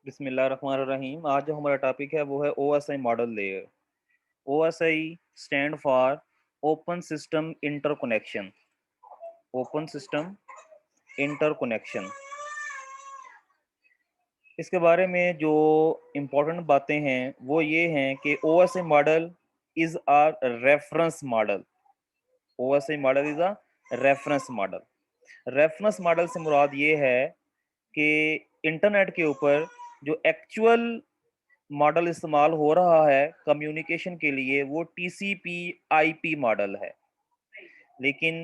बिस्मिल्लाहिर्रहमानिर्रहीम। आज जो हमारा टॉपिक है वो है OSI model layer. OSI stand for open system interconnection. Open system interconnection, इसके बारे में जो इम्पोर्टेंट बातें हैं वो ये हैं कि OSI model is a reference model. OSI model is a reference model. Reference model से मुराद ये है कि इंटरनेट के ऊपर जो एक्चुअल मॉडल इस्तेमाल हो रहा है कम्युनिकेशन के लिए वो टीसीपी आईपी मॉडल है, लेकिन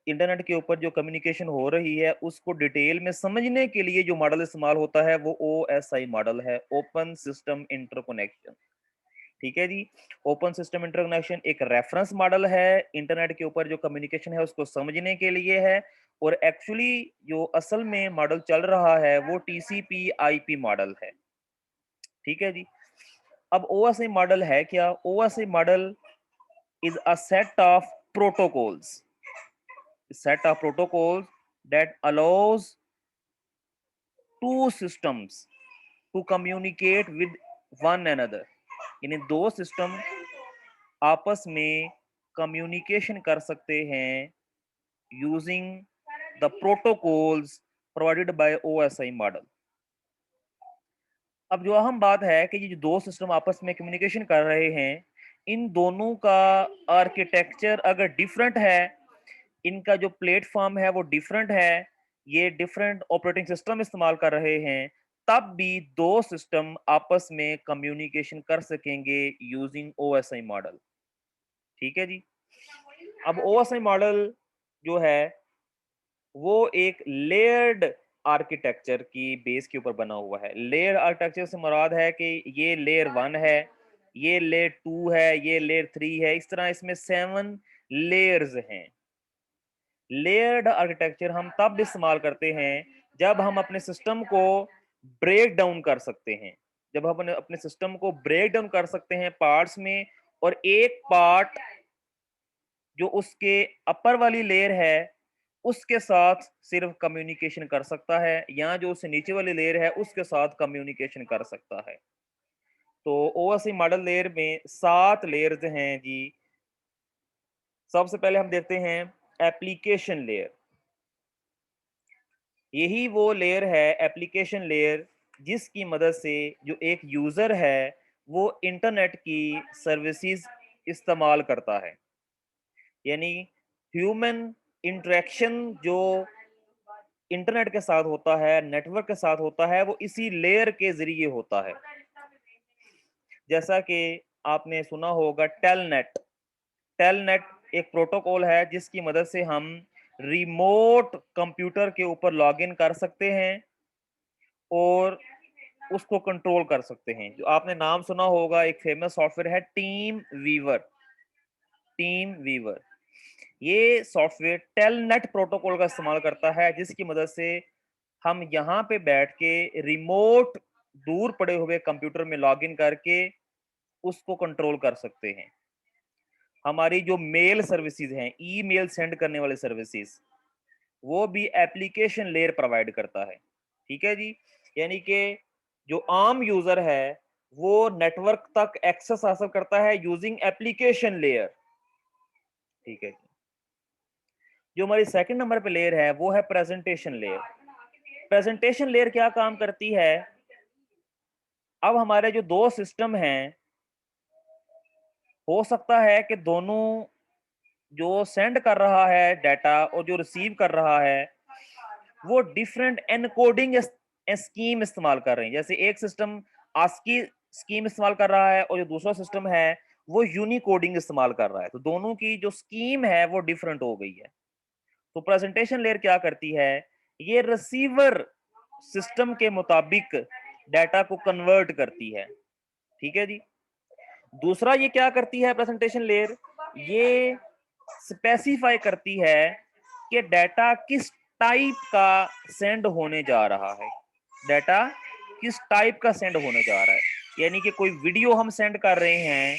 इंटरनेट के ऊपर जो कम्युनिकेशन हो रही है उसको डिटेल में समझने के लिए जो मॉडल इस्तेमाल होता है वो ओएसआई मॉडल है, ओपन सिस्टम इंटरकनेक्शन। ठीक है जी। ओपन सिस्टम इंटरकनेक्शन एक रेफरेंस मॉडल है, इंटरनेट के ऊपर जो कम्युनिकेशन है उसको समझने के लिए है, और एक्चुअली जो असल में मॉडल चल रहा है वो टीसीपी आईपी मॉडल है। ठीक है जी। अब ओएसआई मॉडल है क्या? OSI model is a set of protocols, that allows two systems to communicate with one another। यानी दो सिस्टम आपस में कम्युनिकेशन कर सकते हैं using the protocols provided by OSI model. अब जो अहम बात है कि ये जो दो सिस्टम आपस में कम्युनिकेशन कर रहे हैं, इन दोनों का आर्किटेक्चर अगर डिफरेंट है, इनका जो प्लेटफॉर्म है वो डिफरेंट है, ये डिफरेंट ऑपरेटिंग सिस्टम इस्तेमाल कर रहे हैं, तब भी दो सिस्टम आपस में कम्युनिकेशन कर सकेंगे यूजिंग ओएसआई मॉडल। ठीक है जी। अब ओएसआई मॉडल जो है वो एक लेयर्ड आर्किटेक्चर की बेस के ऊपर बना हुआ है। लेयर आर्किटेक्चर से मुराद है कि ये लेयर 1 है, ये लेयर 2 है, ये लेयर 3 है, इस तरह इसमें 7 लेयर्स हैं। लेयर्ड आर्किटेक्चर हम तब इस्तेमाल करते हैं जब हम अपने सिस्टम को ब्रेक डाउन कर सकते हैं, जब हम अपने अपने सिस्टम को ब्रेक डाउन कर सकते हैं पार्ट्स में, और एक पार्ट जो उसके अपर वाली लेयर है उसके साथ सिर्फ कम्युनिकेशन कर सकता है, या जो उससे नीचे वाली लेयर है उसके साथ कम्युनिकेशन कर सकता है। तो ओएसआई मॉडल लेयर में 7 लेयर्स हैं जी। सबसे पहले हम देखते हैं एप्लीकेशन लेयर। यही वो लेयर है, एप्लीकेशन लेयर, जिसकी मदद से जो एक यूज़र है वो इंटरनेट की सर्विसेज इस्तेमाल करता है। यानी ह्यूमन इंटरेक्शन जो इंटरनेट के साथ होता है, नेटवर्क के साथ होता है, वो इसी लेयर के ज़रिए होता है। जैसा कि आपने सुना होगा टेलनेट। टेलनेट एक प्रोटोकॉल है जिसकी मदद से हम रिमोट कंप्यूटर के ऊपर लॉगिन कर सकते हैं और उसको कंट्रोल कर सकते हैं। जो आपने नाम सुना होगा, एक फेमस सॉफ्टवेयर है टीम वीवर। टीम वीवर ये सॉफ्टवेयर टेलनेट प्रोटोकॉल का इस्तेमाल करता है, जिसकी मदद से हम यहाँ पे बैठ के रिमोट दूर पड़े हुए कंप्यूटर में लॉगिन करके उसको कंट्रोल कर सकते हैं। हमारी जो मेल सर्विसेज हैं, ईमेल सेंड करने वाली सर्विसेज, वो भी एप्लीकेशन लेयर प्रोवाइड करता है। ठीक है जी। यानी कि जो आम यूजर है वो नेटवर्क तक एक्सेस हासिल करता है यूजिंग एप्लीकेशन लेयर। ठीक है जी। जो हमारी सेकंड नंबर पे लेयर है वो है प्रेजेंटेशन लेयर। प्रेजेंटेशन लेयर क्या काम करती है? अब हमारे जो दो सिस्टम हैं, हो सकता है कि दोनों, जो सेंड कर रहा है डाटा और जो रिसीव कर रहा है, वो डिफरेंट एनकोडिंग स्कीम इस्तेमाल कर रहे हैं। जैसे एक सिस्टम आस्की स्कीम इस्तेमाल कर रहा है और जो दूसरा सिस्टम है वो यूनिकोडिंग इस्तेमाल कर रहा है, तो दोनों की जो स्कीम है वो डिफरेंट हो गई है। तो प्रेजेंटेशन लेयर क्या करती है? ये रिसीवर सिस्टम के मुताबिक डाटा को कन्वर्ट करती है। ठीक है जी। दूसरा ये क्या करती है प्रेजेंटेशन लेयर? ये स्पेसिफाई करती है कि डाटा किस टाइप का सेंड होने जा रहा है। डाटा किस टाइप का सेंड होने जा रहा है, यानी कि कोई वीडियो हम सेंड कर रहे हैं,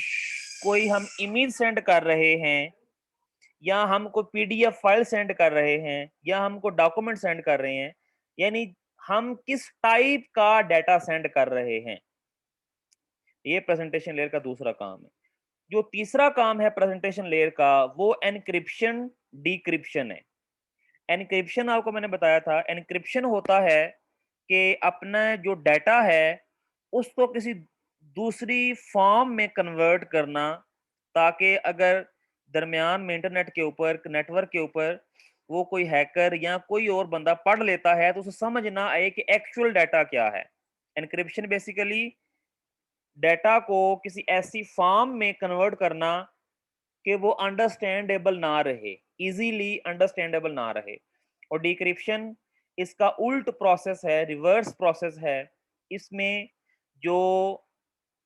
कोई हम इमेज सेंड कर रहे हैं, या हम कोई पीडीएफ फाइल सेंड कर रहे हैं, या हमको डॉक्यूमेंट सेंड कर रहे हैं। यानी हम किस टाइप का डाटा सेंड कर रहे हैं। ये प्रेजेंटेशन लेयर का दूसरा काम है। जो तीसरा काम है प्रेजेंटेशन लेयर का, वो एनक्रिप्शन डिक्रिप्शन है। एनक्रिप्शन आपको मैंने बताया था, एनक्रिप्शन होता है कि अपना जो डाटा है उसको किसी दूसरी फॉर्म में कन्वर्ट करना, ताकि अगर दरमियान में इंटरनेट के ऊपर, नेटवर्क के ऊपर वो कोई हैकर या कोई और बंदा पढ़ लेता है तो उसे समझ ना आए कि एक्चुअल डाटा क्या है। एनक्रिप्शन बेसिकली डाटा को किसी ऐसी फॉर्म में कन्वर्ट करना कि वो अंडरस्टैंडेबल ना रहे, इजीली अंडरस्टैंडेबल ना रहे। और डिक्रिप्शन इसका उल्ट प्रोसेस है, रिवर्स प्रोसेस है। इसमें जो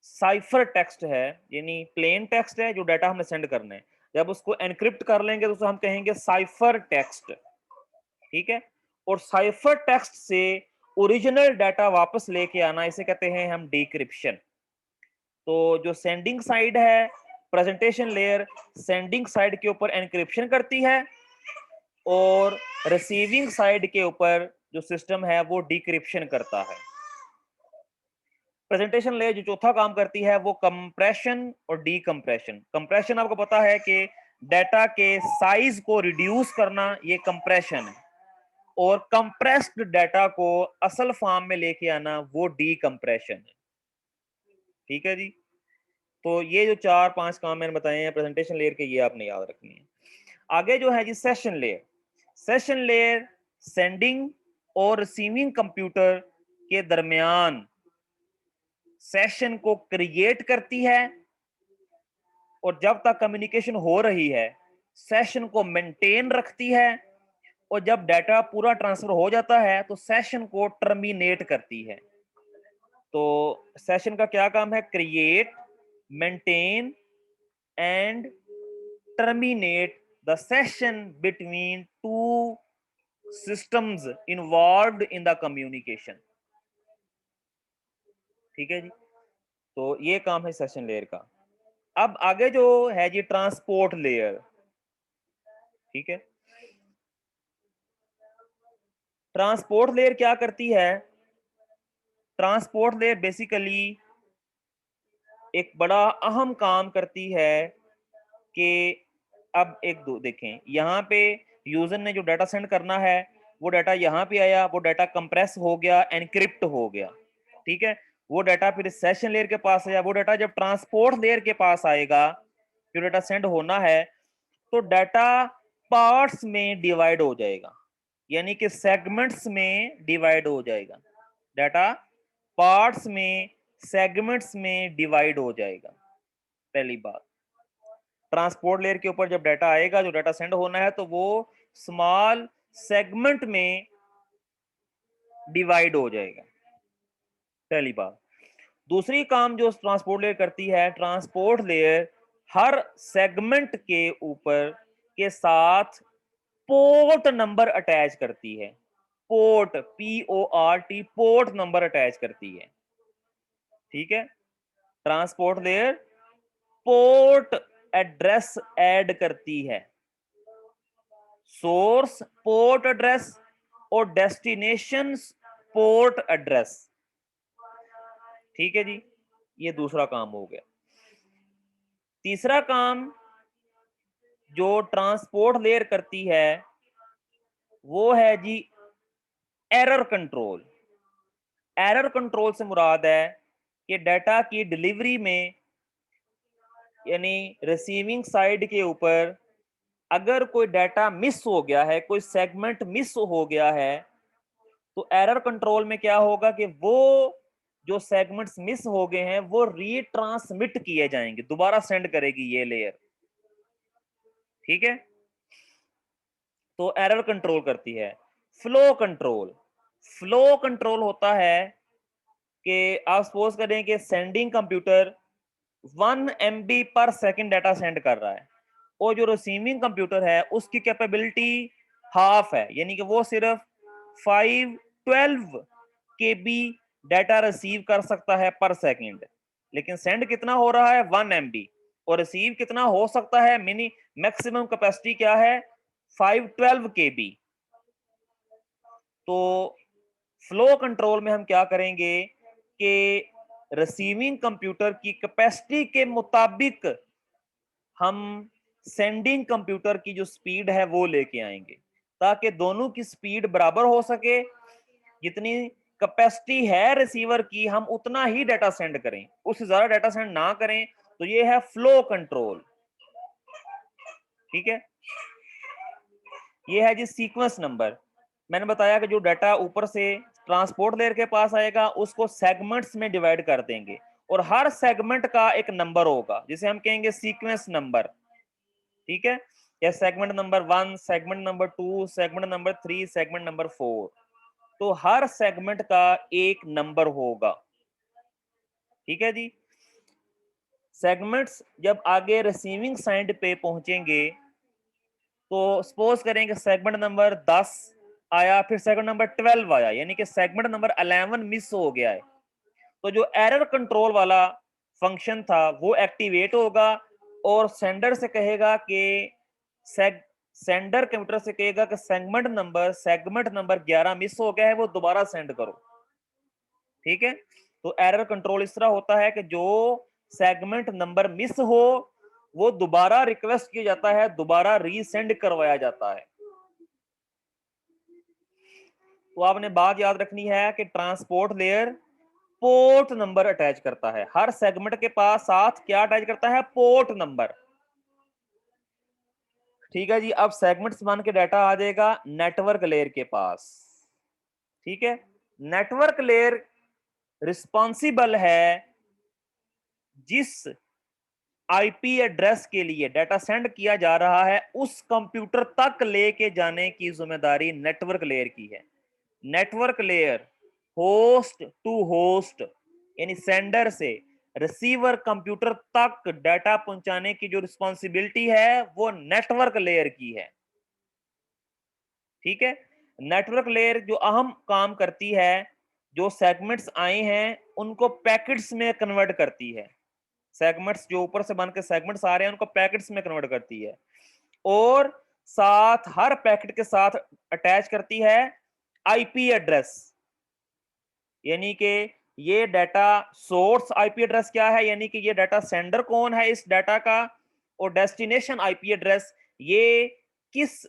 साइफर टेक्स्ट है, यानी प्लेन टेक्स्ट है जो डाटा हमने सेंड करना है, जब उसको एनक्रिप्ट कर लेंगे तो उसे हम कहेंगे साइफर टेक्स्ट। ठीक है। और साइफर टेक्स्ट से ओरिजिनल डाटा वापस लेके आना, इसे कहते हैं हम डिक्रिप्शन। तो जो सेंडिंग साइड है, प्रेजेंटेशन लेयर सेंडिंग साइड के ऊपर एनक्रिप्शन करती है, और रिसीविंग साइड के ऊपर जो सिस्टम है वो डिक्रिप्शन करता है। प्रेजेंटेशन लेयर जो चौथा काम करती है वो कंप्रेशन और डीकंप्रेशन। कंप्रेशन आपको पता है कि डाटा के साइज को रिड्यूस करना, ये कंप्रेशन है। और कंप्रेस्ड डाटा को असल फॉर्म में लेके आना, वो डीकंप्रेशन है। ठीक है जी। तो ये जो 4-5 काम मैंने बताए हैं प्रेजेंटेशन लेयर के, ये आपने याद रखनी है। आगे जो है जी session layer. Session layer sending और रिसीविंग कंप्यूटर के दरमियान सेशन को क्रिएट करती है, और जब तक कम्युनिकेशन हो रही है सेशन को मेंटेन रखती है, और जब डाटा पूरा ट्रांसफर हो जाता है तो सेशन को टर्मिनेट करती है। तो सेशन का क्या काम है? Create, maintain and terminate the session between two systems involved in the communication। ठीक है जी। तो ये काम है सेशन लेयर का। अब आगे जो है जी ट्रांसपोर्ट लेयर। ठीक है। ट्रांसपोर्ट लेयर क्या करती है? ट्रांसपोर्ट लेयर बेसिकली एक बड़ा अहम काम करती है कि अब एक दो देखें, यहाँ पे यूजर ने जो डाटा सेंड करना है वो डाटा यहाँ पे आया, वो डाटा कंप्रेस हो गया, एनक्रिप्ट हो गया। ठीक है। वो डाटा फिर सेशन लेयर के पास आया, वो डाटा जब ट्रांसपोर्ट लेयर के पास आएगा, जो डाटा सेंड होना है, तो डाटा पार्ट्स में डिवाइड हो जाएगा, यानी कि सेगमेंट्स में डिवाइड हो जाएगा। डाटा पार्ट्स में, सेगमेंट्स में डिवाइड हो जाएगा। पहली बात, ट्रांसपोर्ट लेयर के ऊपर जब डाटा आएगा, जो डाटा सेंड होना है, तो वो स्मॉल सेगमेंट में डिवाइड हो जाएगा। पहली बात। दूसरी काम जो ट्रांसपोर्ट लेयर करती है, ट्रांसपोर्ट लेयर हर सेगमेंट के ऊपर के साथ पोर्ट नंबर अटैच करती है। Port, PORT, port number attach करती है। ठीक है। Transport layer port address add करती है। सोर्स पोर्ट एड्रेस और डेस्टिनेशन पोर्ट एड्रेस। ठीक है जी। ये दूसरा काम हो गया। तीसरा काम जो ट्रांसपोर्ट लेयर करती है वो है जी एरर कंट्रोल। एरर कंट्रोल से मुराद है कि डाटा की डिलीवरी में, यानी रिसीविंग साइड के ऊपर अगर कोई डाटा मिस हो गया है, कोई सेगमेंट मिस हो गया है, तो एरर कंट्रोल में क्या होगा कि वो जो सेगमेंट्स मिस हो गए हैं वो रीट्रांसमिट किए जाएंगे, दोबारा सेंड करेगी ये लेयर। ठीक है। तो एरर कंट्रोल करती है। Flow control. फ्लो कंट्रोल होता है कि आप सपोज करें कि सेंडिंग कंप्यूटर 1 MB पर सेकंड डाटा सेंड कर रहा है, और जो रिसीविंग कंप्यूटर है उसकी कैपेबिलिटी हाफ है, यानी कि वो सिर्फ 512 KB डाटा रिसीव कर सकता है पर सेकंड। लेकिन सेंड कितना हो रहा है? 1 MB। और रिसीव कितना हो सकता है? मिनी मैक्सिमम कैपेसिटी क्या है? 512 KB। तो फ्लो कंट्रोल में हम क्या करेंगे कि रिसीविंग कंप्यूटर की कैपेसिटी के मुताबिक हम सेंडिंग कंप्यूटर की जो स्पीड है वो लेके आएंगे, ताकि दोनों की स्पीड बराबर हो सके। जितनी कैपेसिटी है रिसीवर की हम उतना ही डाटा सेंड करें, उससे ज्यादा डाटा सेंड ना करें। तो ये है फ्लो कंट्रोल। ठीक है, ये है जी सीक्वेंस नंबर। मैंने बताया कि जो डाटा ऊपर से ट्रांसपोर्ट लेयर के पास आएगा उसको सेगमेंट्स में डिवाइड कर देंगे, और हर सेगमेंट का एक नंबर होगा जिसे हम कहेंगे सीक्वेंस नंबर। ठीक है, या segment number 1, segment number 2, segment number 3, segment number 4। तो हर सेगमेंट का एक नंबर होगा। ठीक है जी। सेगमेंट्स जब आगे रिसीविंग साइड पे पहुंचेंगे, तो सपोज करेंगे सेगमेंट नंबर 10 आया, फिर सेगमेंट नंबर 12 आया, यानी कि सेगमेंट नंबर 11 मिस हो गया है। तो जो एरर कंट्रोल वाला फंक्शन था वो एक्टिवेट होगा, और सेंडर से कहेगा कि सेंडर कंप्यूटर से कहेगा कि सेगमेंट नंबर 11 मिस हो गया है, वो दोबारा सेंड करो। ठीक है, तो एरर कंट्रोल इस तरह होता है कि जो सेगमेंट नंबर मिस हो वो दोबारा रिक्वेस्ट किया जाता है, दोबारा रीसेंड करवाया जाता है। तो आपने बात याद रखनी है कि transport layer port number attach करता है, हर सेगमेंट के पास साथ क्या अटैच करता है, पोर्ट नंबर। ठीक है जी, अब सेगमेंट्स बन के डाटा आ जाएगा नेटवर्क लेयर के पास। ठीक है, नेटवर्क लेयर रिस्पॉन्सिबल है जिस आईपी एड्रेस के लिए डाटा सेंड किया जा रहा है उस कंप्यूटर तक लेके जाने की जिम्मेदारी नेटवर्क लेयर की है। Network layer host to host, यानी सेंडर से रिसीवर कंप्यूटर तक डाटा पहुंचाने की जो रिस्पॉन्सिबिलिटी है वो नेटवर्क लेयर की है। ठीक है, नेटवर्क लेयर जो अहम काम करती है, जो सेगमेंट्स आए हैं उनको पैकेट्स में कन्वर्ट करती है। सेगमेंट्स जो ऊपर से बन के सेगमेंट्स आ रहे हैं उनको पैकेट्स में कन्वर्ट करती है, और साथ हर पैकेट के साथ अटैच करती है आईपी एड्रेस। यानी कि ये डाटा सोर्स आईपी एड्रेस क्या है, यानी कि ये डाटा सेंडर कौन है इस डाटा का, और डेस्टिनेशन आईपी एड्रेस ये किस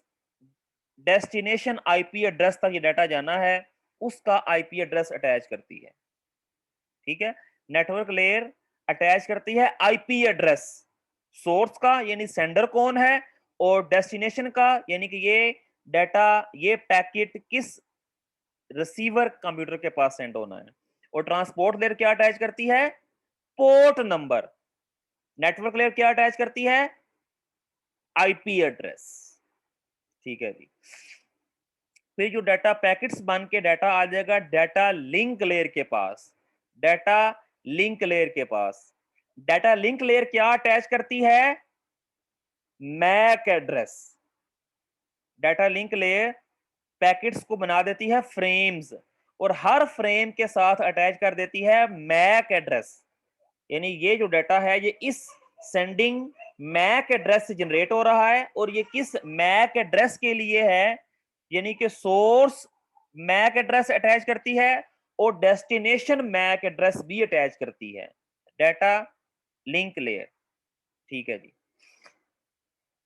डेस्टिनेशन आईपी एड्रेस तक ये डाटा जाना है उसका आईपी एड्रेस अटैच करती है। ठीक है, नेटवर्क लेयर अटैच करती है आईपी एड्रेस सोर्स का, यानी सेंडर कौन है, और डेस्टिनेशन का, यानी कि ये डाटा ये पैकेट किस रिसीवर कंप्यूटर के पास सेंड होना है। और ट्रांसपोर्ट लेयर क्या अटैच करती है, पोर्ट नंबर। नेटवर्क लेयर क्या अटैच करती है, आईपी एड्रेस। ठीक है जी। फिर जो डाटा पैकेट्स बन के डाटा आ जाएगा डाटा लिंक लेयर के पास। डाटा लिंक लेयर के पास डाटा लिंक लेयर क्या अटैच करती है, MAC address. Data link layer packets को बना देती है फ्रेम्स, और हर फ्रेम के साथ अटैच कर देती है मैक एड्रेस। यानी ये जो डाटा है ये इस सेंडिंग मैक एड्रेस से जनरेट हो रहा है, और ये किस मैक एड्रेस के लिए है, यानी कि सोर्स मैक एड्रेस अटैच करती है और डेस्टिनेशन मैक एड्रेस भी अटैच करती है। Data link layer. ठीक है जी।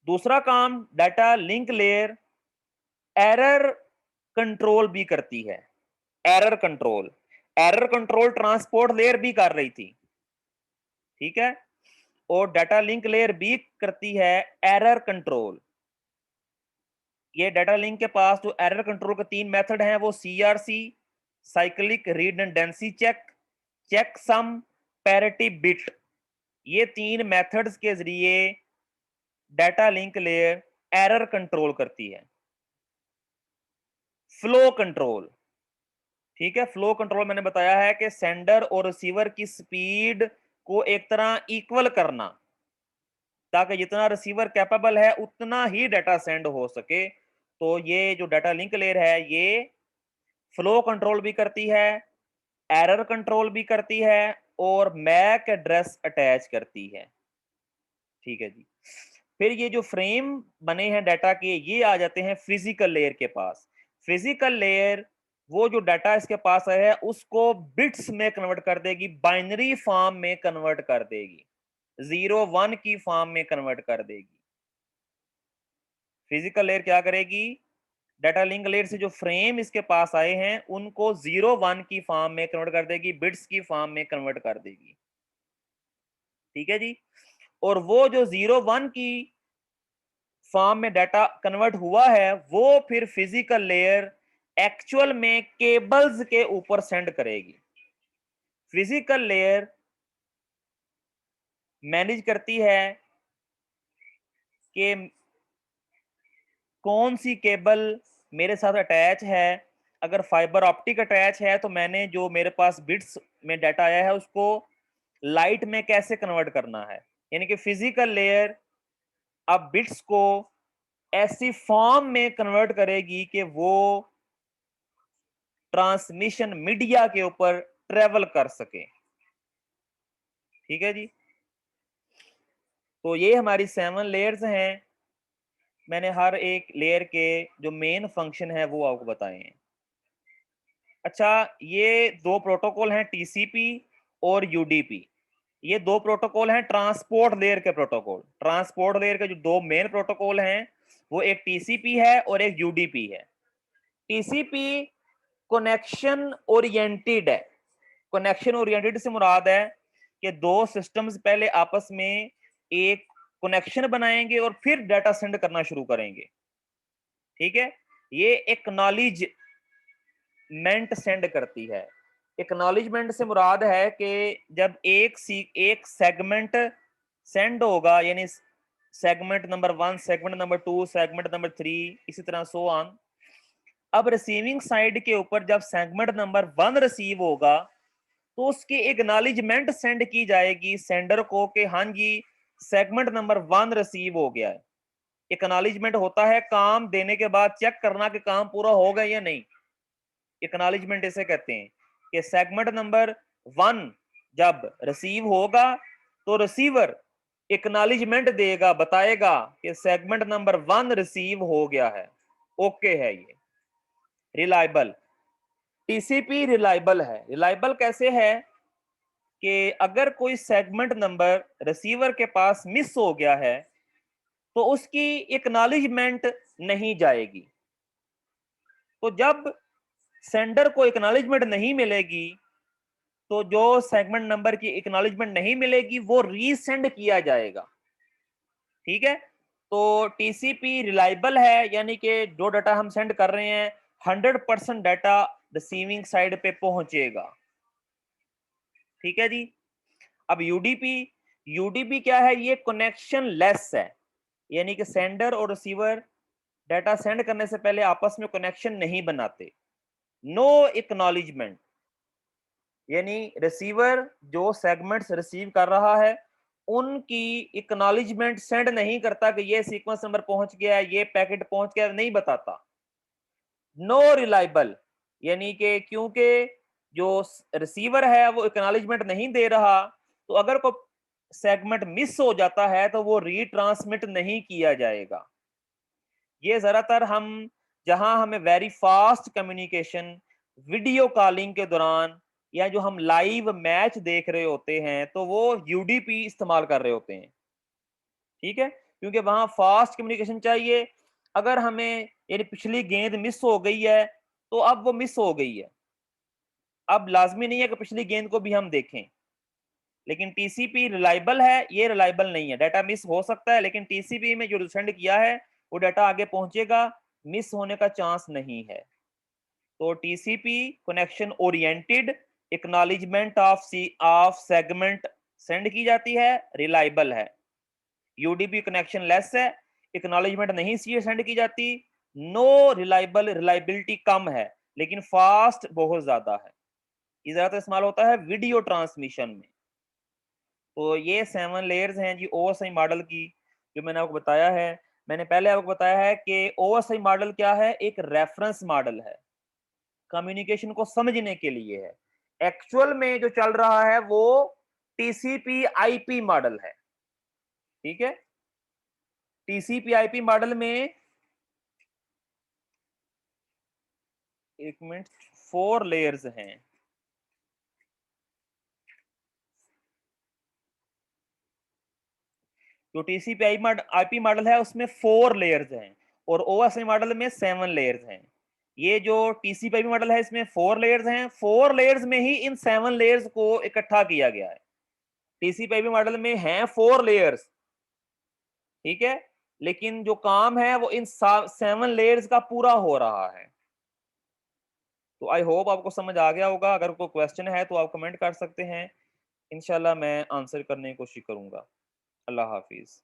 दूसरा काम data link layer error control भी करती है। Error control, error control transport layer भी कर रही थी। ठीक है, और डाटा लिंक लेयर भी करती है एरर कंट्रोल। ये डाटा लिंक के पास जो एरर कंट्रोल के 3 मेथड हैं वो CRC, cyclic redundancy check, checksum, parity bit. ये 3 मेथड्स के जरिए data link layer error control करती है। Flow control. ठीक है, फ्लो कंट्रोल मैंने बताया है कि सेंडर और रिसीवर की स्पीड को एक तरह इक्वल करना, ताकि जितना रिसीवर कैपेबल है उतना ही डाटा सेंड हो सके। तो ये जो डाटा लिंक लेयर है ये फ्लो कंट्रोल भी करती है, एरर कंट्रोल भी करती है, और मैक एड्रेस अटैच करती है। ठीक है जी। फिर ये जो फ्रेम बने हैं डाटा के ये आ जाते हैं फिजिकल लेयर के पास। फिजिकल लेयर वो जो डाटा इसके पास है उसको बिट्स में कन्वर्ट कर देगी, बाइनरी फॉर्म में कन्वर्ट कर देगी, 0 1 की फॉर्म में कन्वर्ट कर देगी। फिजिकल लेयर क्या करेगी, डाटा लिंक लेयर से जो फ्रेम इसके पास आए हैं उनको 0 1 की फॉर्म में कन्वर्ट कर देगी, बिट्स की फॉर्म में कन्वर्ट कर देगी। ठीक है जी। और वो जो 0 1 की फॉर्म में डाटा कन्वर्ट हुआ है वो फिर फिजिकल लेयर एक्चुअल में केबल्स के ऊपर सेंड करेगी। फिजिकल लेयर मैनेज करती है कि कौन सी केबल मेरे साथ अटैच है। अगर फाइबर ऑप्टिक अटैच है तो मैंने जो मेरे पास बिट्स में डाटा आया है उसको लाइट में कैसे कन्वर्ट करना है। यानी कि फिजिकल लेयर अब बिट्स को ऐसी फॉर्म में कन्वर्ट करेगी कि वो ट्रांसमिशन मीडिया के ऊपर ट्रेवल कर सके। ठीक है जी। तो ये हमारी 7 लेयर्स हैं। मैंने हर एक लेयर के जो मेन फंक्शन है वो आपको बताए हैं। अच्छा, ये दो प्रोटोकॉल हैं, टीसीपी और यूडीपी। ये दो प्रोटोकॉल हैं ट्रांसपोर्ट लेयर के प्रोटोकॉल। ट्रांसपोर्ट लेयर के जो दो मेन प्रोटोकॉल हैं वो एक टीसीपी है और एक यूडीपी है। टीसीपी कनेक्शन ओरिएंटेड है। कनेक्शन ओरिएंटेड से मुराद है कि दो सिस्टम्स पहले आपस में एक कनेक्शन बनाएंगे और फिर डाटा सेंड करना शुरू करेंगे। ठीक है। ये एक्नॉलेजमेंट सेंड करती है। एक्नॉलेजमेंट से मुराद है कि जब एक सेगमेंट सेंड होगा, यानी segment number 1, segment number 2, segment number 3, इसी तरह सो ऑन। अब रिसीविंग साइड के ऊपर जब सेगमेंट नंबर 1 रिसीव होगा तो उसकी एक्नॉलेजमेंट सेंड की जाएगी सेंडर को कि हाँ जी सेगमेंट नंबर 1 रिसीव हो गया है। एक्नॉलेजमेंट होता है काम देने के बाद चेक करना कि काम पूरा हो गया या नहीं। एक्नॉलेजमेंट इसे कहते हैं कि सेगमेंट नंबर 1 जब रिसीव होगा तो रिसीवर एक्नॉलेजमेंट देगा, बताएगा कि सेगमेंट नंबर 1 रिसीव हो गया है, ओके है। ये रिलायबल, टीसीपी रिलायबल है। रिलायबल कैसे है कि अगर कोई सेगमेंट नंबर रिसीवर के पास मिस हो गया है तो उसकी एक्नॉलेजमेंट नहीं जाएगी। तो जब सेंडर को एक्नॉलेजमेंट नहीं मिलेगी तो जो सेगमेंट नंबर की एक्नॉलेजमेंट नहीं मिलेगी वो रीसेंड किया जाएगा। ठीक है। तो टीसीपी रिलायबल है, यानी कि जो डाटा हम सेंड कर रहे हैं 100% डाटा रिसीविंग साइड पे पहुंचेगा। ठीक है जी। अब यूडीपी, यूडीपी क्या है, ये कनेक्शन लेस है। यानी कि सेंडर और रिसीवर डाटा सेंड करने से पहले आपस में कनेक्शन नहीं बनाते। नो एक्नॉलेजमेंट, यानी रिसीवर जो सेगमेंट्स रिसीव कर रहा है उनकी एक्नॉलेजमेंट सेंड नहीं करता कि ये सीक्वेंस नंबर पहुंच गया, ये पैकेट पहुंच गया, नहीं बताता। नो रिलायबल, यानी कि क्योंकि जो रिसीवर है वो एक्नॉलेजमेंट नहीं दे रहा तो अगर कोई सेगमेंट मिस हो जाता है तो वो रीट्रांसमिट नहीं किया जाएगा। ये ज्यादातर हम जहां हमें very fast communication video calling के दौरान या जो हम लाइव मैच देख रहे होते हैं तो वो यूडीपी इस्तेमाल कर रहे होते हैं। ठीक है, क्योंकि वहां फास्ट कम्युनिकेशन चाहिए। अगर हमें यानी पिछली गेंद मिस हो गई है तो अब वो मिस हो गई है, अब लाजमी नहीं है कि पिछली गेंद को भी हम देखें। लेकिन टीसीपी रिलायबल है, ये रिलायबल नहीं है। डाटा मिस हो सकता है लेकिन टीसीपी में जो सेंड किया है वो डाटा आगे पहुंचेगा, मिस होने का चांस नहीं है। तो TCP connection oriented, acknowledgement of segment send की जाती है, रिलायबल है। यूडीपी कनेक्शन लेस है, एक्नॉलेजमेंट नहीं सेंड की जाती। नो रिलायबल, रिलायबिलिटी कम है लेकिन फास्ट बहुत ज्यादा है। ये ज्यादातर इस्तेमाल होता है वीडियो ट्रांसमिशन में। तो ये 7 लेयर्स हैं जी ओएसआई मॉडल की, जो मैंने आपको बताया है। मैंने पहले आपको बताया है कि ओएसआई मॉडल क्या है, एक रेफरेंस मॉडल है, कम्युनिकेशन को समझने के लिए है। एक्चुअल में जो चल रहा है वो टीसीपी आईपी मॉडल है। ठीक है। टीसीपी आईपी मॉडल में, एक मिनट, 4 लेयर्स हैं। जो टीसीपी आईपी मॉडल है उसमें 4 लेयर्स हैं और ओएसआई मॉडल में 7 लेयर्स हैं। ये जो टीसीपी आईपी मॉडल है इसमें 4 लेयर्स हैं, 4 लेयर्स में ही इन 7 लेयर्स को इकट्ठा किया गया है। टीसीपी आईपी मॉडल में हैं 4 लेयर्स, ठीक है, लेकिन जो काम है वो इन 7 लेयर्स का पूरा हो रहा है। तो आई होप आपको समझ आ गया होगा। अगर कोई क्वेश्चन है तो आप कमेंट कर सकते हैं, इंशाल्लाह मैं आंसर करने की कोशिश करूंगा। अल्लाह हाफिज।